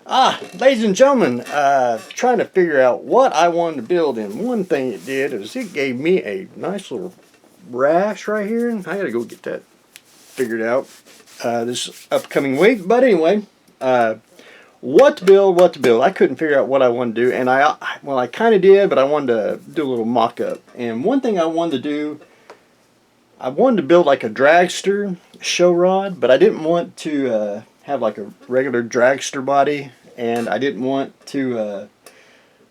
Ladies and gentlemen, trying to figure out what I wanted to build, and one thing it did is it gave me a nice little rash right here, and I gotta go get that figured out this upcoming week. But anyway, what to build, I couldn't figure out what I wanted to do, and I kind of did, but I wanted to do a little mock-up. And one thing I wanted to do, I wanted to build like a dragster show rod, but I didn't want to have like a regular dragster body, and I didn't want to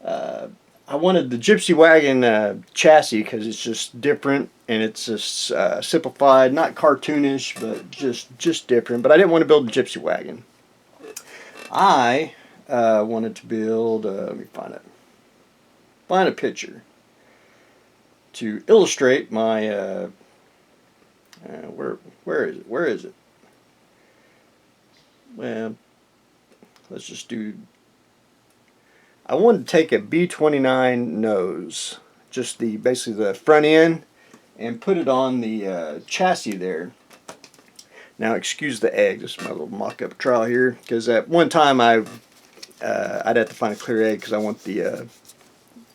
I wanted the Gypsy Wagon chassis because it's just different, and it's just simplified, not cartoonish, but just different. But I didn't want to build a Gypsy Wagon. I wanted to build, let me find a picture to illustrate my where is it? Well, let's just do, I wanted to take a B29 nose, just basically the front end, and put it on the chassis there. Now excuse the egg, this is my little mock-up trial here, because at one time I'd have to find a clear egg because I want the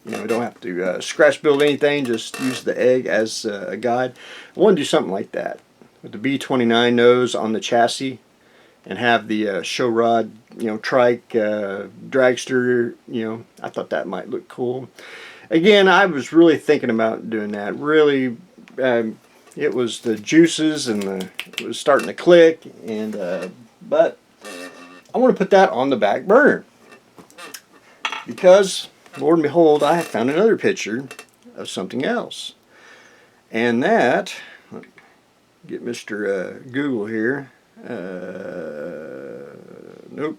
you don't have to scratch build anything, just use the egg as a guide. I want to do something like that with the B29 nose on the chassis, and have the show rod, trike, dragster, I thought that might look cool. Again, I was really thinking about doing that. Really, it was the juices, and it was starting to click, and but I want to put that on the back burner because, Lord and behold, I have found another picture of something else. And that, get Mr. Google here. Nope.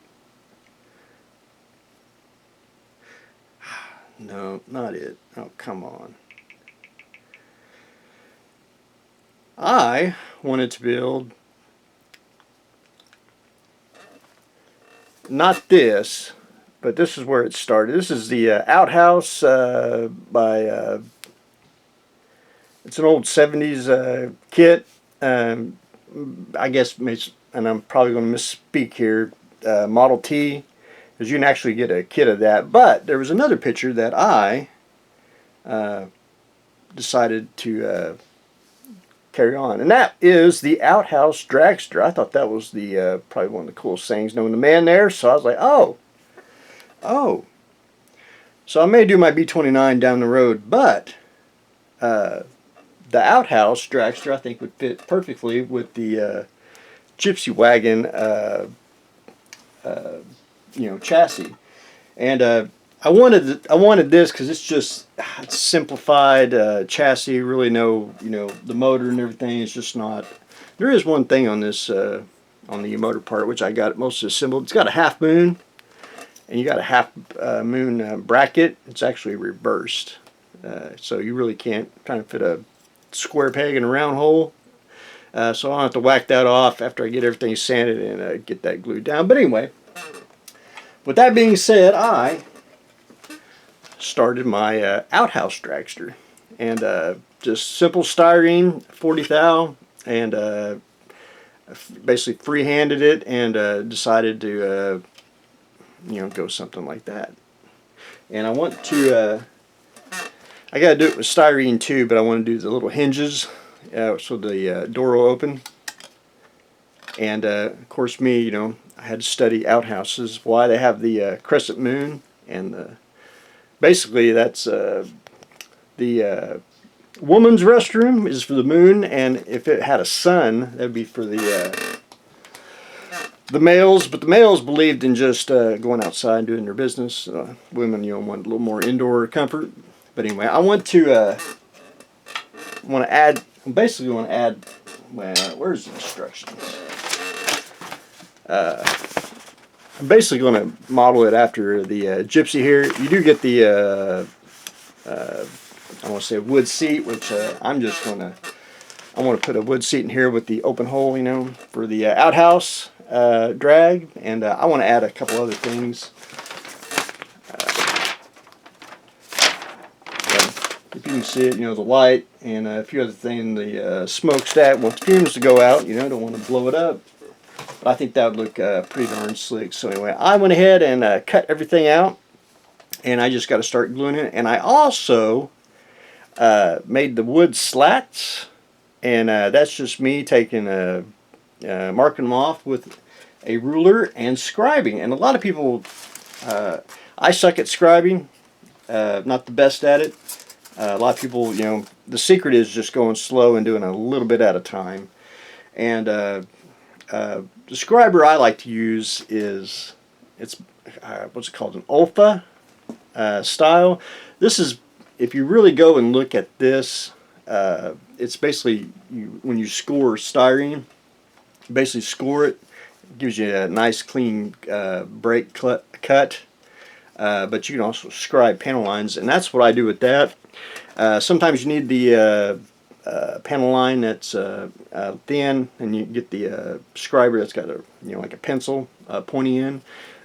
No, not it. Oh, come on. I wanted to build not this, but this is where it started. This is the Outhouse by it's an old 70s kit. I guess, and I'm probably going to misspeak here, Model T, because you can actually get a kit of that. But there was another picture that I decided to carry on, and that is the Outhouse dragster. I thought that was the probably one of the coolest things, knowing the man there. So I was like, oh. So I may do my B29 down the road, but the Outhouse dragster I think would fit perfectly with the Gypsy Wagon chassis. And I wanted this because it's simplified chassis. Really, the motor and everything is just not. There is one thing on this on the motor part, which I got most assembled. It's got a half moon, and you got a half moon bracket. It's actually reversed, so you really can't kind of fit a square peg in a round hole. So I'll have to whack that off after I get everything sanded and get that glued down. But anyway, with that being said, I started my Outhouse dragster, and just simple styrene 40 thou, and basically free-handed it, and decided to go something like that. And I want to I gotta do it with styrene too, but I want to do the little hinges so the door will open. And of course, I had to study outhouses, why they have the crescent moon, and basically that's the woman's restroom is for the moon, and if it had a sun, that would be for the males. But the males believed in just going outside and doing their business. Women, want a little more indoor comfort. But anyway, I want to add. Well, where's the instructions? I'm basically going to model it after the Gypsy here. You do get the I want to say wood seat, which I want to put a wood seat in here with the open hole, for the Outhouse drag, and I want to add a couple other things. If you can see it, the light, and a few other things, the smokestack wants fumes to go out, don't want to blow it up. But I think that would look pretty darn slick. So anyway, I went ahead and cut everything out, and I just got to start gluing it. And I also made the wood slats, and that's just me taking marking them off with a ruler and scribing. And a lot of people, I suck at scribing, not the best at it. A lot of people, you know, the secret is just going slow and doing a little bit at a time. And the scriber I like to use is, it's what's it called, an Olfa style. This is, if you really go and look at this, it's basically, when you score styrene, you basically score it. It gives you a nice clean break cut. But you can also scribe panel lines, and that's what I do with that. Sometimes you need the panel line that's thin, and you get the scriber that's got a, you know, like a pencil pointy end.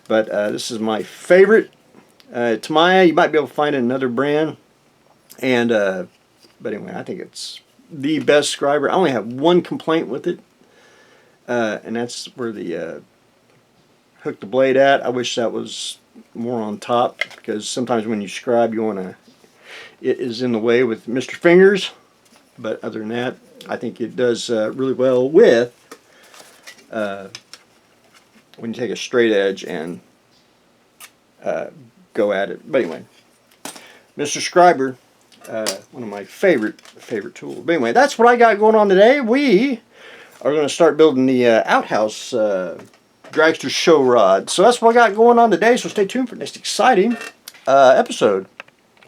But this is my favorite. Tamiya, you might be able to find another brand, and but anyway, I think it's the best scriber. I only have one complaint with it, and that's where the hook the blade at. I wish that was more on top, because sometimes when you scribe, you want to, it is in the way with Mr. Fingers. But other than that, I think it does really well with when you take a straight edge and go at it. But anyway, Mr. Scriber, one of my favorite tools. But anyway, that's what I got going on today. We are going to start building the outhouse dragster show rod. So that's what I got going on today. So stay tuned for the next exciting episode.